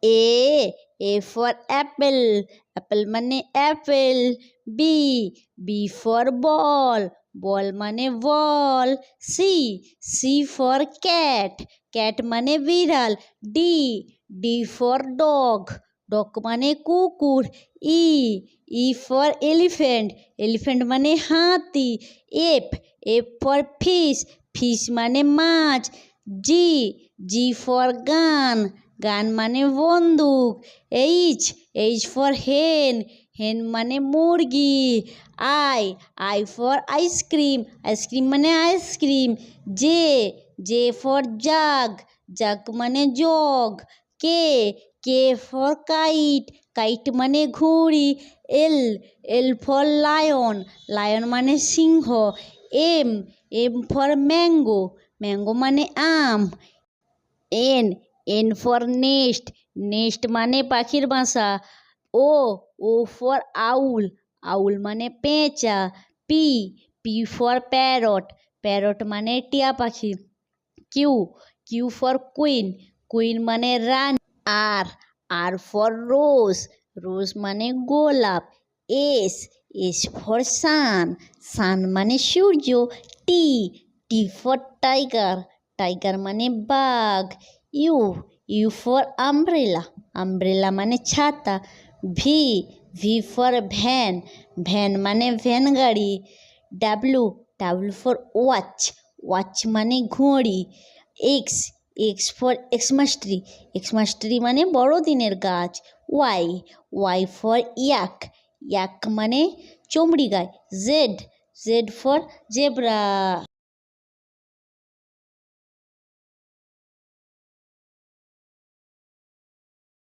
A for apple, apple মানে apple. B for ball, ball মানে ball. C for cat, cat মানে বিড়াল. D for dog, dog মানে কুকুর. E for elephant, elephant মানে হাতি. F for fish, fish মানে মাছ. G for gun, গান মানে বন্দুক. H for hen, hen মানে মুরগি. I for আইসক্রিম, আইসক্রিম মানে ice cream. J for jug, jug মানে jug. K for kite, kite মানে ঘুড়ি. L for lion, lion মানে সিংহ. M for mango, mango মানে আম. N for nest, nest মানে পাখির বাসা. O for owl, owl মানে পেঁচা. P for parrot, parrot মানে টিয়া পাখি. Q for queen, queen মানে রানী. R for rose, rose মানে গোলাপ. S for sun, sun মানে সূর্য. T for tiger, tiger মানে বাঘ. U for umbrella, umbrella মানে ছাতা. V for van, van মানে ভ্যান গাড়ি. W for watch, watch মানে ঘড়ি. X for Xmas tree, Xmas tree মানে বড়দিনের গাছ. Y for yak, yak মানে চমড়ি গাছ. Z for zebra.